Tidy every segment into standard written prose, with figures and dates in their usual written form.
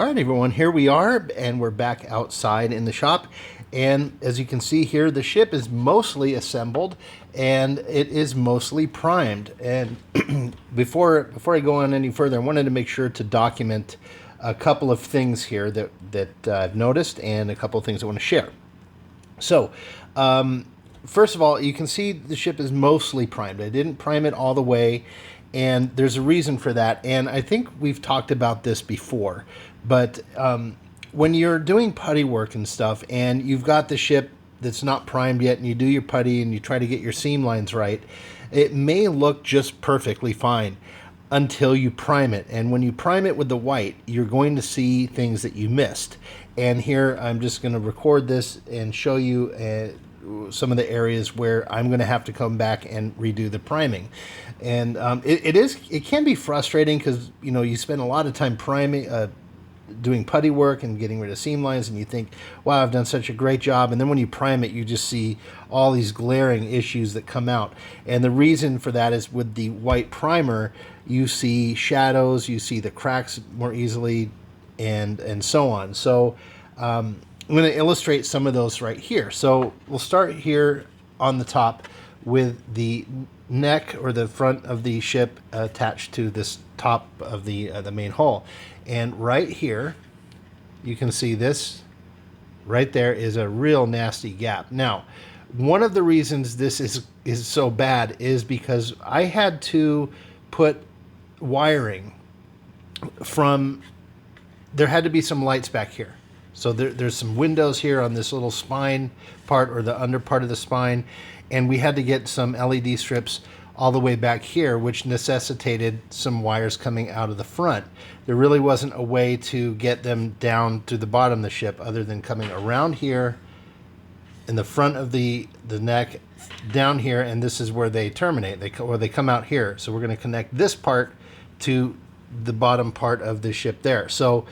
All right, everyone, here we are, and we're back outside in the shop. And as you can see here, the ship is mostly assembled and it is mostly primed. And before I go on any further, I wanted to make sure to document a couple of things here that I've noticed and a couple of things I want to share. So, first of all, you can see the ship is mostly primed. I didn't prime it all the way, and there's a reason for that. And I think we've talked about this before, but when you're doing putty work and stuff, and you've got the ship that's not primed yet, and you do your putty and you try to get your seam lines right, it may look just perfectly fine until you prime it. And when you prime it with the white, you're going to see things that you missed. And here I'm just going to record this and show you some of the areas where I'm going to have to come back and redo the priming. And it can be frustrating because you spend a lot of time priming, doing putty work and getting rid of seam lines, and you think, wow, I've done such a great job. And then when you prime it, you just see all these glaring issues that come out. And the reason for that is with the white primer, you see shadows, you see the cracks more easily, and so on. So I'm going to illustrate some of those right here. So we'll start here on the top with the neck or the front of the ship attached to this top of the main hull. And right here, you can see this right there is a real nasty gap. Now, one of the reasons this is so bad is because I had to put wiring there had to be some lights back here. So there's some windows here on this little spine part, or the under part of the spine, and we had to get some LED strips all the way back here, which necessitated some wires coming out of the front. There really wasn't a way to get them down to the bottom of the ship other than coming around here in the front of the neck down here, and this is where they terminate. They come out here. So we're going to connect this part to the bottom part of the ship there. So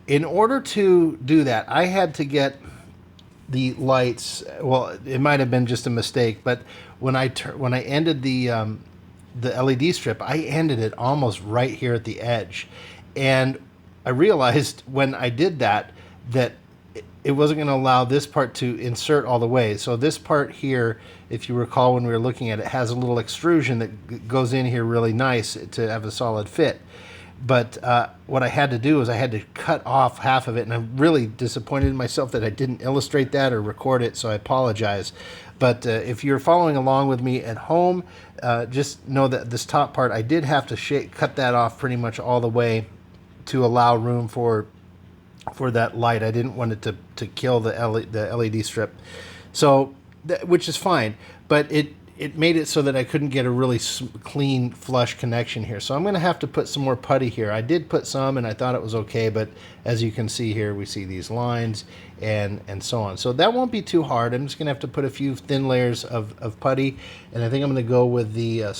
in order to do that, I had to get the lights. Well, it might have been just a mistake, but when I ended the LED strip, I ended it almost right here at the edge, and I realized when I did that it wasn't going to allow this part to insert all the way. So this part here, if you recall when we were looking at it, has a little extrusion that goes in here really nice to have a solid fit. But what I had to do is I had to cut off half of it, and I'm really disappointed in myself that I didn't illustrate that or record it, so I apologize. But if you're following along with me at home, just know that this top part, I did have to cut that off pretty much all the way to allow room for that light. I didn't want it to kill the LED strip, so which is fine, but it made it so that I couldn't get a really clean, flush connection here. So I'm going to have to put some more putty here. I did put some, and I thought it was okay, but as you can see here, we see these lines and so on. So that won't be too hard. I'm just going to have to put a few thin layers of putty, and I think I'm going to go with the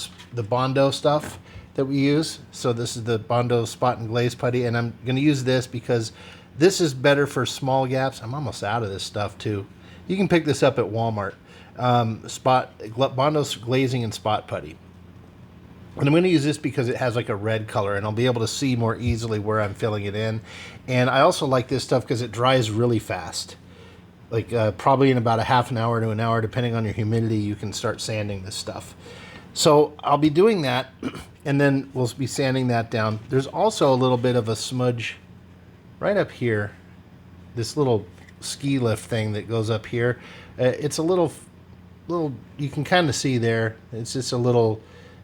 Bondo stuff that we use. So this is the Bondo Spot and Glaze putty, and I'm going to use this because this is better for small gaps. I'm almost out of this stuff too. You can pick this up at Walmart. Bondo's glazing and spot putty. And I'm going to use this because it has like a red color, and I'll be able to see more easily where I'm filling it in. And I also like this stuff because it dries really fast. Like probably in about a half an hour to an hour, depending on your humidity, you can start sanding this stuff. So I'll be doing that, and then we'll be sanding that down. There's also a little bit of a smudge right up here. This little ski lift thing that goes up here. It's a little, you can kind of see there. It's just a little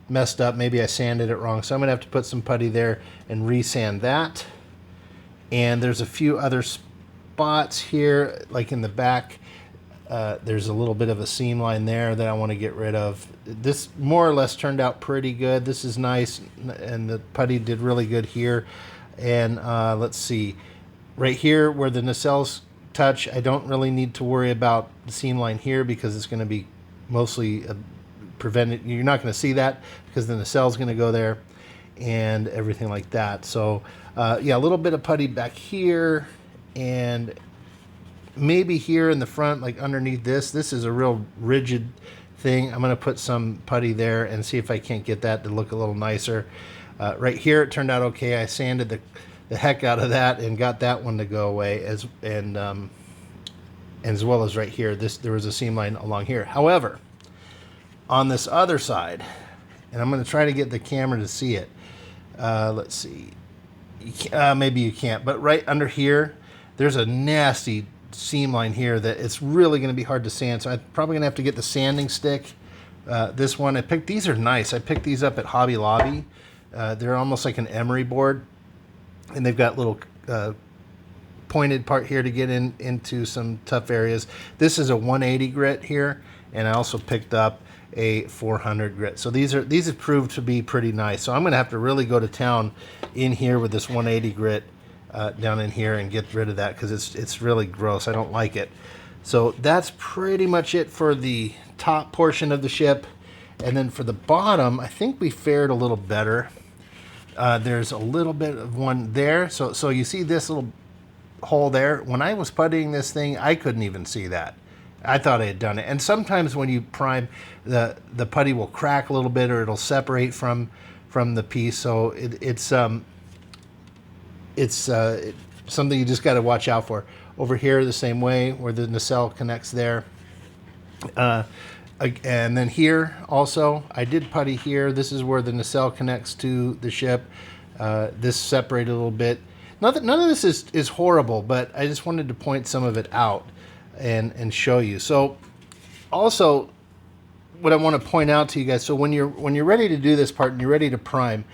messed up. Maybe I sanded it wrong. So I'm going to have to put some putty there and resand that. And there's a few other spots here, like in the back. There's a little bit of a seam line there that I want to get rid of. This more or less turned out pretty good. This is nice, and the putty did really good here. And let's see, right here where the nacelles touch, I don't really need to worry about the seam line here because it's going to be mostly prevented. You're not going to see that because the nacelle is going to go there and everything like that. So yeah, a little bit of putty back here, and maybe here in the front, like underneath this is a real rigid thing. I'm going to put some putty there and see if I can't get that to look a little nicer. Right here it turned out okay. I sanded the heck out of that and got that one to go away, as well as right here. There was a seam line along here. However, on this other side, and I'm going to try to get the camera to see it. Let's see. Maybe you can't, but right under here, there's a nasty seam line here that it's really going to be hard to sand. So I'm probably going to have to get the sanding stick. This one, these are nice. I picked these up at Hobby Lobby. They're almost like an emery board, and they've got little pointed part here to get into some tough areas. This is a 180 grit here, and I also picked up a 400 grit. So these have proved to be pretty nice. So I'm going to have to really go to town in here with this 180 grit down in here and get rid of that, because it's really gross. I don't like it. So that's pretty much it for the top portion of the ship. And then for the bottom, I think we fared a little better. There's a little bit of one there. So you see this little hole there? When I was puttying this thing, I couldn't even see that. I thought I had done it. And sometimes when you prime, the putty will crack a little bit, or it'll separate from the piece. So it's something you just got to watch out for. Over here, the same way, where the nacelle connects there. And then here also, I did putty here. This is where the nacelle connects to the ship. This separated a little bit. None of this is horrible, but I just wanted to point some of it out and show you. So also, what I want to point out to you guys, so when you're ready to do this part and you're ready to prime,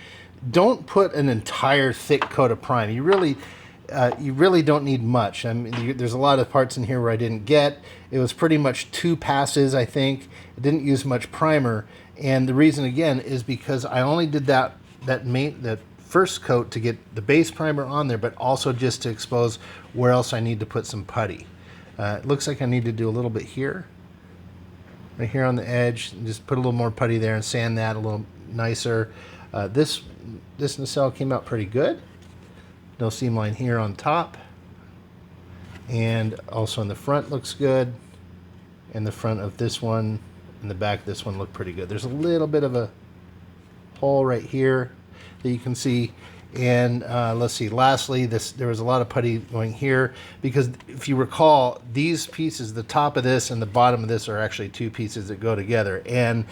don't put an entire thick coat of prime. You really don't need much. I mean, there's a lot of parts in here where I didn't get. It was pretty much 2 passes, I think. It didn't use much primer, and the reason again is because I only did that first coat to get the base primer on there, but also just to expose where else I need to put some putty. It looks like I need to do a little bit here, right here on the edge, and just put a little more putty there and sand that a little nicer. This nacelle came out pretty good. No seam line here on top, and also in the front looks good, and the front of this one and the back of this one look pretty good. There's a little bit of a hole right here that you can see. And let's see, lastly, there was a lot of putty going here, because if you recall, these pieces, the top of this and the bottom of this, are actually 2 pieces that go together, and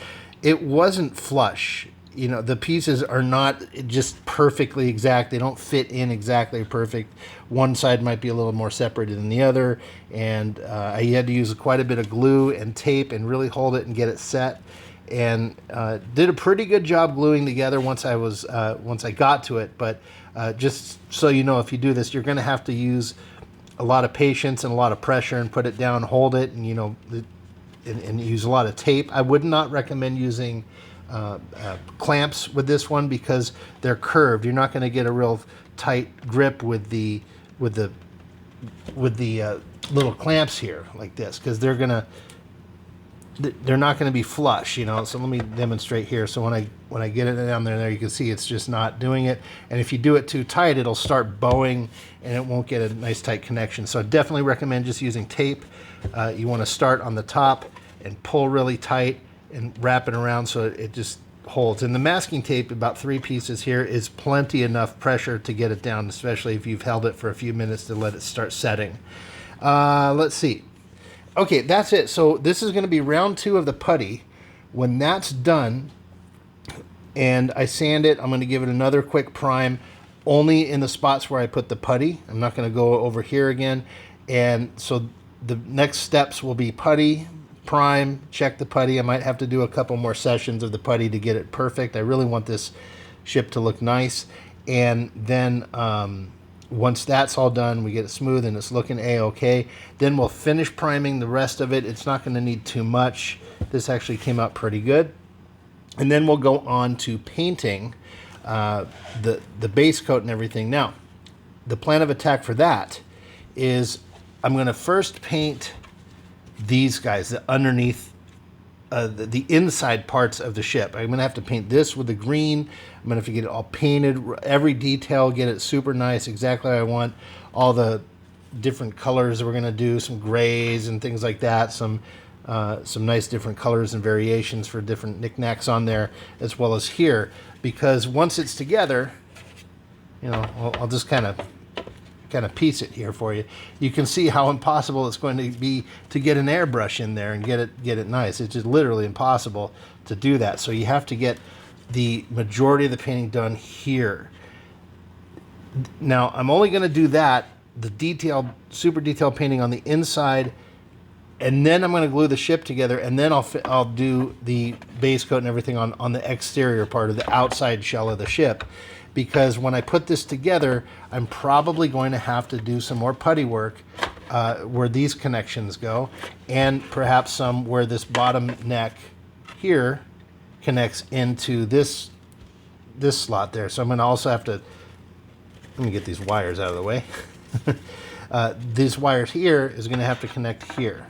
it wasn't flush. You know, the pieces are not just perfectly exact. They don't fit in exactly perfect. One side might be a little more separated than the other, and I had to use quite a bit of glue and tape and really hold it and get it set. And did a pretty good job gluing together once I got to it. But just so you know, if you do this, you're going to have to use a lot of patience and a lot of pressure and put it down, hold it, and and use a lot of tape. I would not recommend using clamps with this one, because they're curved. You're not going to get a real tight grip with the little clamps here like this, because they're not going to be flush, So let me demonstrate here. So when I get it down there, you can see it's just not doing it. And if you do it too tight, it'll start bowing and it won't get a nice tight connection. So I definitely recommend just using tape. You want to start on the top and pull really tight and wrap it around so it just holds. And the masking tape, about 3 pieces here, is plenty enough pressure to get it down, especially if you've held it for a few minutes to let it start setting. Let's see. Okay, that's it. So this is going to be round 2 of the putty. When that's done and I sand it, I'm going to give it another quick prime, only in the spots where I put the putty. I'm not going to go over here again. And so the next steps will be putty, prime, check the putty. I might have to do a couple more sessions of the putty to get it perfect. I really want this ship to look nice. And then once that's all done, we get it smooth and it's looking a-okay, then we'll finish priming the rest of it. It's not going to need too much. This actually came out pretty good. And then we'll go on to painting the base coat and everything. Now, the plan of attack for that is I'm going to first paint these guys, the underneath, the inside parts of the ship. I'm going to have to paint this with the green. I'm going to have to get it all painted, every detail, get it super nice, exactly what I want. All the different colors we're going to do, some grays and things like that, some nice different colors and variations for different knickknacks on there, as well as here, because once it's together, you know, I'll just kind of piece it here for you. You can see how impossible it's going to be to get an airbrush in there and get it nice. It's just literally impossible to do that. So you have to get the majority of the painting done here. Now I'm only going to do that, the detailed, super detailed painting on the inside, and then I'm going to glue the ship together, and then I'll do the base coat and everything on the exterior part of the outside shell of the ship. Because when I put this together, I'm probably going to have to do some more putty work where these connections go, and perhaps some where this bottom neck here connects into this slot there. So I'm going to also have to, let me get these wires out of the way. These wires here is going to have to connect here.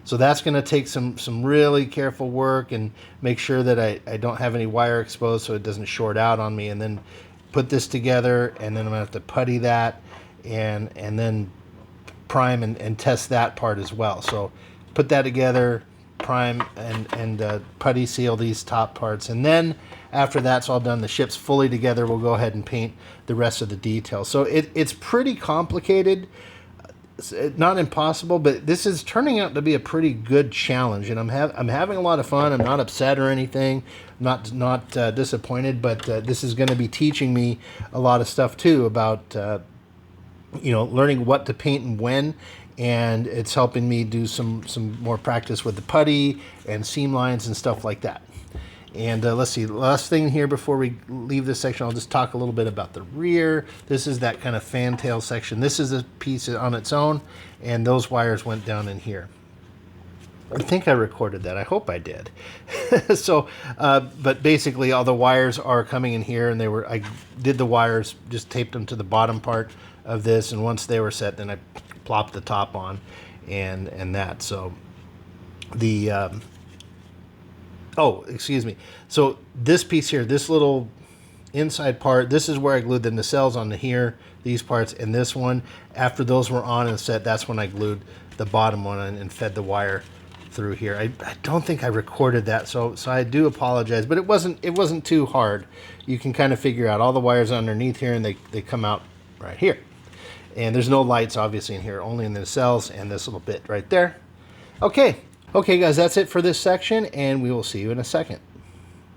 So that's going to take some really careful work, and make sure that I don't have any wire exposed so it doesn't short out on me, and then put this together, and then I'm going to have to putty that and then prime and test that part as well. So put that together, prime and putty seal these top parts, and then after that's all done, the ship's fully together, we'll go ahead and paint the rest of the details. So it's pretty complicated. It's not impossible, but this is turning out to be a pretty good challenge, and I'm having a lot of fun. I'm not upset or anything, not disappointed, but this is going to be teaching me a lot of stuff too about you know, learning what to paint and when, and it's helping me do some more practice with the putty and seam lines and stuff like that. And let's see, last thing here before we leave this section, I'll just talk a little bit about the rear. This is that kind of fantail section. This is a piece on its own, and those wires went down in here. I think I recorded that. I hope I did. So, but basically all the wires are coming in here, and I did the wires, just taped them to the bottom part of this, and once they were set, then I plopped the top on and that. So the... oh, excuse me. So this piece here, this little inside part, this is where I glued the nacelles on here, these parts, and this one. After those were on and set, that's when I glued the bottom one and fed the wire through here. I don't think I recorded that, so I do apologize, but it wasn't too hard. You can kind of figure out all the wires underneath here, and they come out right here. And there's no lights obviously in here, only in the nacelles and this little bit right there. Okay, guys, that's it for this section, and we will see you in a second.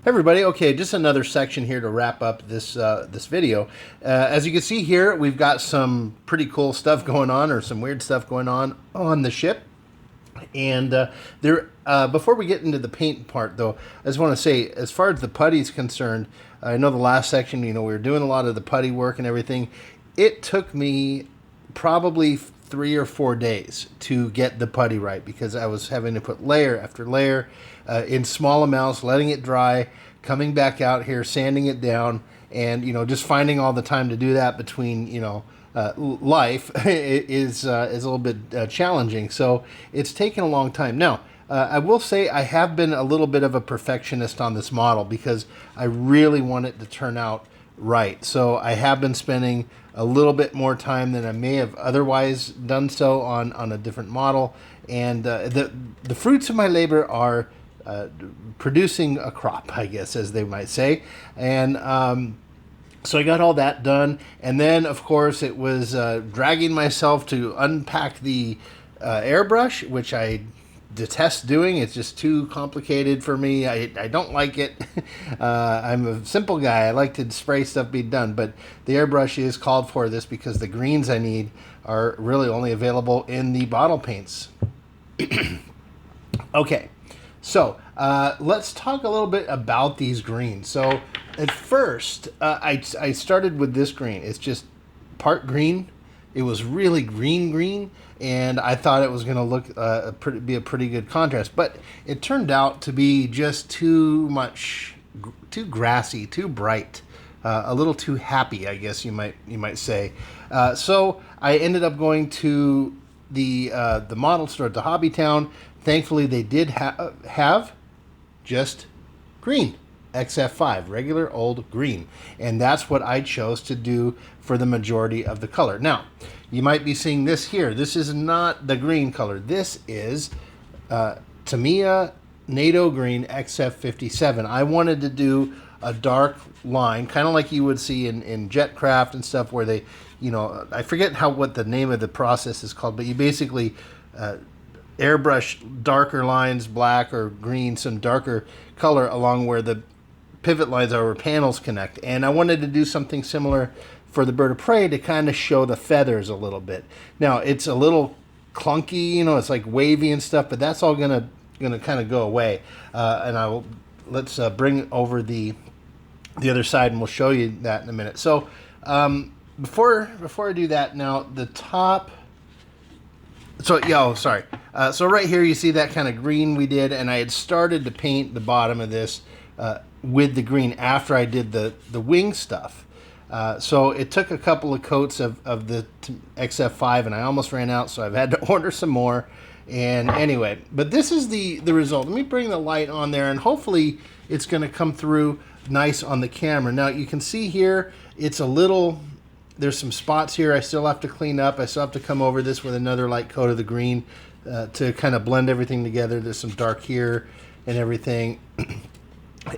Hey everybody, okay, just another section here to wrap up this this video. As you can see here, we've got some pretty cool stuff going on, or some weird stuff going on the ship. And before we get into the paint part, though, I just want to say, as far as the putty is concerned, I know the last section, you know, we were doing a lot of the putty work and everything. It took me probably 3 or 4 days to get the putty right, because I was having to put layer after layer in small amounts, letting it dry, coming back out here, sanding it down, and, you know, just finding all the time to do that between, you know, life is a little bit challenging. So it's taken a long time. Now, I will say I have been a little bit of a perfectionist on this model, because I really want it to turn out right. So I have been spending a little bit more time than I may have otherwise done so on a different model, and the fruits of my labor are producing a crop, I guess, as they might say. And so I got all that done, and then of course it was dragging myself to unpack the airbrush, which I detest doing. It's just too complicated for me. I don't like it. I'm a simple guy. I like to spray stuff be done, but the airbrush is called for this, because the greens I need are really only available in the bottle paints. Okay, so let's talk a little bit about these greens. So at first, I started with this green. It's just part green. It was really green, and I thought it was going to look be a pretty good contrast, but it turned out to be just too grassy, too bright, a little too happy, I guess you might say. So I ended up going to the model store at the Hobby Town. Thankfully, they did have just green. XF5, regular old green, and that's what I chose to do for the majority of the color. Now, you might be seeing this here. This is not the green color. This is Tamiya NATO Green XF57. I wanted to do a dark line, kind of like you would see in Jetcraft and stuff, where they, I forget what the name of the process is called, but you basically airbrush darker lines, black or green, some darker color along where the pivot lines are, where panels connect. And I wanted to do something similar for the bird of prey to kind of show the feathers a little bit. Now it's a little clunky, it's like wavy and stuff, but that's all gonna kind of go away. And let's bring over the other side, and we'll show you that in a minute. So before I do that, now the top. So sorry. So right here you see that kind of green we did, and I had started to paint the bottom of this with the green after I did the wing stuff. So it took a couple of coats of the XF5, and I almost ran out, so I've had to order some more. And anyway, but this is the result. Let me bring the light on there, and hopefully it's going to come through nice on the camera. Now you can see here, it's a little, there's some spots here I still have to clean up. I still have to come over this with another light coat of the green to kind of blend everything together. There's some dark here and everything.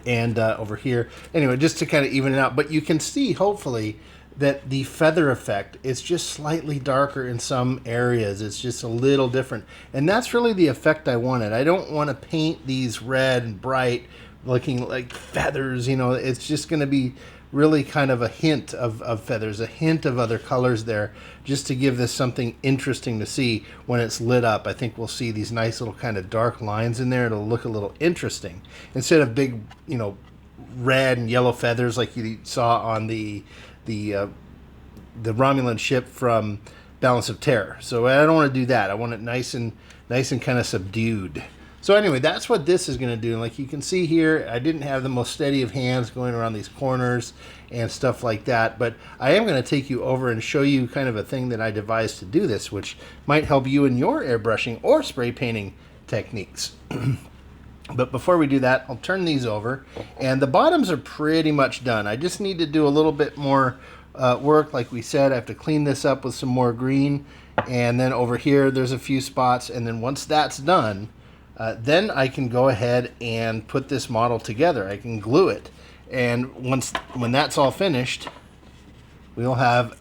And over here. Anyway, just to kind of even it out. But you can see, hopefully, that the feather effect is just slightly darker in some areas. It's just a little different. And that's really the effect I wanted. I don't want to paint these red and bright looking like feathers. It's just going to be really kind of a hint of feathers, a hint of other colors there, just to give this something interesting to see when it's lit up. I think we'll see these nice little kind of dark lines in there. It'll look a little interesting instead of big, red and yellow feathers like you saw on the Romulan ship from Balance of Terror. So I don't want to do that. I want it nice and kind of subdued. So anyway, that's what this is going to do. And like you can see here, I didn't have the most steady of hands going around these corners and stuff like that. But I am going to take you over and show you kind of a thing that I devised to do this, which might help you in your airbrushing or spray painting techniques. But before we do that, I'll turn these over. And the bottoms are pretty much done. I just need to do a little bit more work. Like we said, I have to clean this up with some more green. And then over here, there's a few spots. And then once that's done, then I can go ahead and put this model together. I can glue it. And when that's all finished, we'll have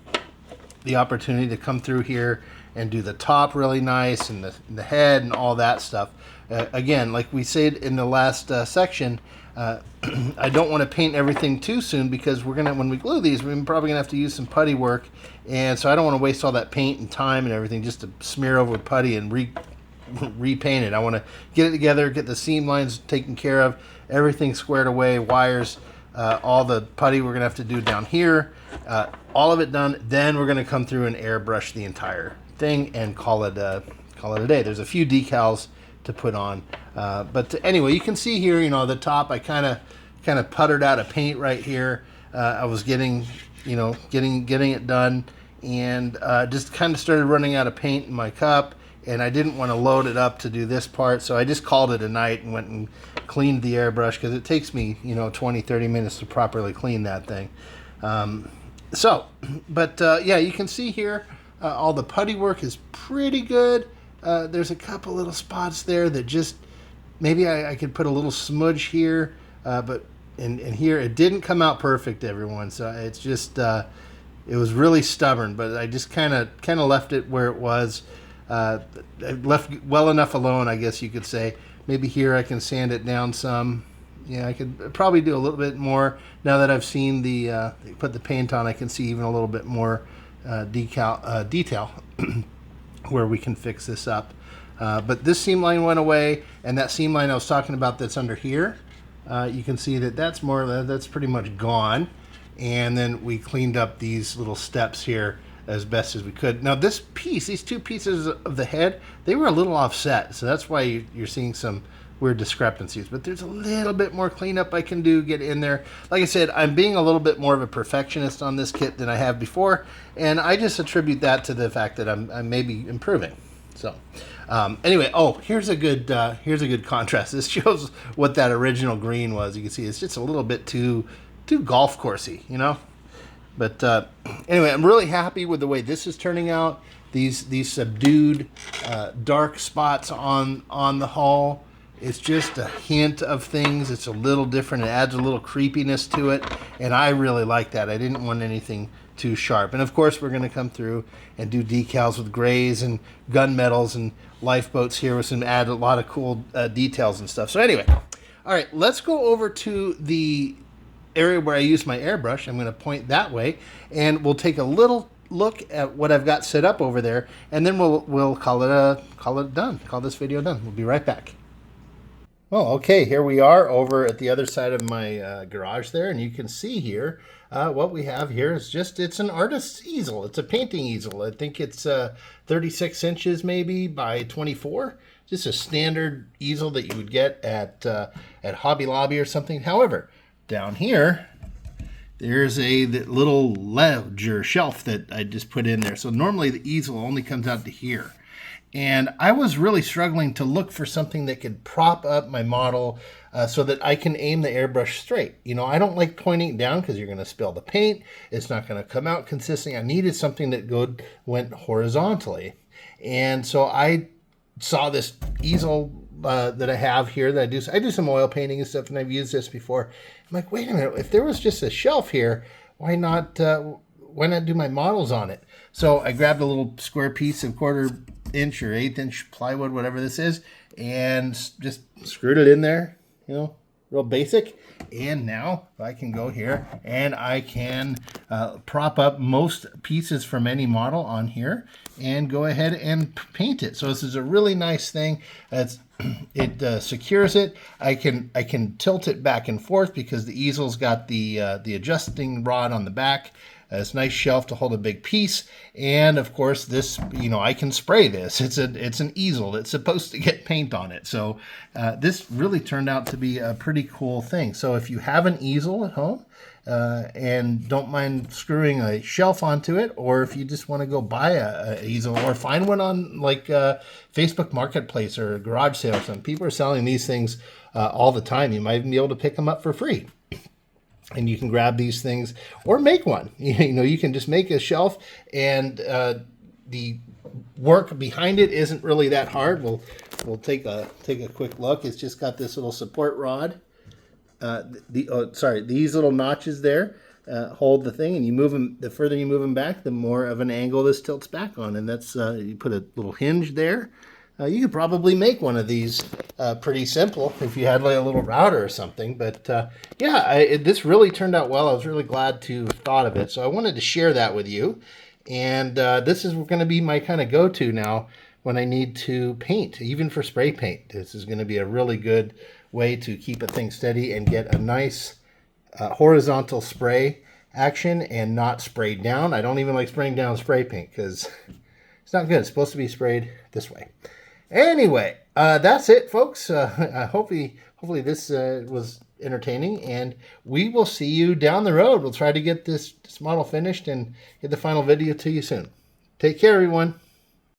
the opportunity to come through here and do the top really nice, and the head and all that stuff. Again, like we said in the last section, I don't want to paint everything too soon, because when we glue these, we're probably gonna have to use some putty work, and so I don't want to waste all that paint and time and everything just to smear over with putty and repaint it. I want to get it together, get the seam lines taken care of, everything squared away, wires, all the putty we're gonna have to do down here, all of it done. Then we're gonna come through and airbrush the entire thing and call it a day. There's a few decals to put on, but anyway, you can see here, the top, I kind of puttered out a paint right here. I was getting it done, and just kind of started running out of paint in my cup. And I didn't want to load it up to do this part, so I just called it a night and went and cleaned the airbrush, because it takes me 20-30 minutes to properly clean that thing. Yeah, you can see here all the putty work is pretty good. There's a couple little spots there that just maybe I could put a little smudge here, but in here it didn't come out perfect, everyone. So it's just it was really stubborn, but I just kind of left it where it was. Left well enough alone, I guess you could say. Maybe here I can sand it down some. Yeah, I could probably do a little bit more. Now that I've seen put the paint on, I can see even a little bit more detail where we can fix this up. But this seam line went away, and that seam line I was talking about that's under here, you can see that's pretty much gone. And then we cleaned up these little steps here as best as we could. Now these two pieces of the head, they were a little offset, so that's why you're seeing some weird discrepancies. But there's a little bit more cleanup I can do, get in there. Like I said, I'm being a little bit more of a perfectionist on this kit than I have before, and I just attribute that to the fact that I'm maybe improving. So anyway, here's a good contrast. This shows what that original green was. You can see it's just a little bit too golf coursey, But anyway, I'm really happy with the way this is turning out. These subdued dark spots on the hull, It's just a hint of things. It's a little different. It adds a little creepiness to it, and I really like that. I didn't want anything too sharp. And of course, we're going to come through and do decals with grays and gunmetals and lifeboats here with some add a lot of cool details and stuff. So anyway, all right, let's go over to the area where I use my airbrush. I'm going to point that way, and we'll take a little look at what I've got set up over there, and then we'll call it done. Call this video done. We'll be right back. Well, okay, here we are over at the other side of my garage there, and you can see here what we have here is it's an artist's easel. It's a painting easel. I think it's 36 inches maybe by 24. Just a standard easel that you would get at Hobby Lobby or something. However, down here, there's a little ledge or shelf that I just put in there. So normally the easel only comes out to here. And I was really struggling to look for something that could prop up my model so that I can aim the airbrush straight. You know, I don't like pointing it down because you're going to spill the paint. It's not going to come out consistently. I needed something that went horizontally. And so I saw this easel that I have here that I do some oil painting and stuff, and I've used this before. I'm like, wait a minute, if there was just a shelf here, why not do my models on it? So I grabbed a little square piece of 1/4 inch or 1/8 inch plywood, whatever this is, and just screwed it in there, you know, real basic. And now I can go here and I can prop up most pieces from any model on here and go ahead and paint it. So this is a really nice thing. It secures it. I can tilt it back and forth because the easel's got the adjusting rod on the back. It's a nice shelf to hold a big piece, and of course this, you know, I can spray this. It's an easel that's supposed to get paint on it. So this really turned out to be a pretty cool thing. So if you have an easel at home and don't mind screwing a shelf onto it, or if you just want to go buy a easel or find one on like Facebook Marketplace or a garage sale or something, people are selling these things all the time. You might even be able to pick them up for free. And you can grab these things or make one. You know, you can just make a shelf, and the work behind it isn't really that hard. We'll take a quick look. It's just got this little support rod. These little notches there hold the thing, and you move them. The further you move them back, the more of an angle this tilts back on. And that's you put a little hinge there. You could probably make one of these pretty simple if you had like a little router or something. But this really turned out well. I was really glad to have thought of it. So I wanted to share that with you. And this is going to be my kind of go-to now when I need to paint, even for spray paint. This is going to be a really good way to keep a thing steady and get a nice horizontal spray action and not sprayed down. I don't even like spraying down spray paint because it's not good. It's supposed to be sprayed this way. Anyway, that's it, folks. Hopefully this was entertaining, and we will see you down the road. We'll try to get this model finished and get the final video to you soon. Take care, everyone.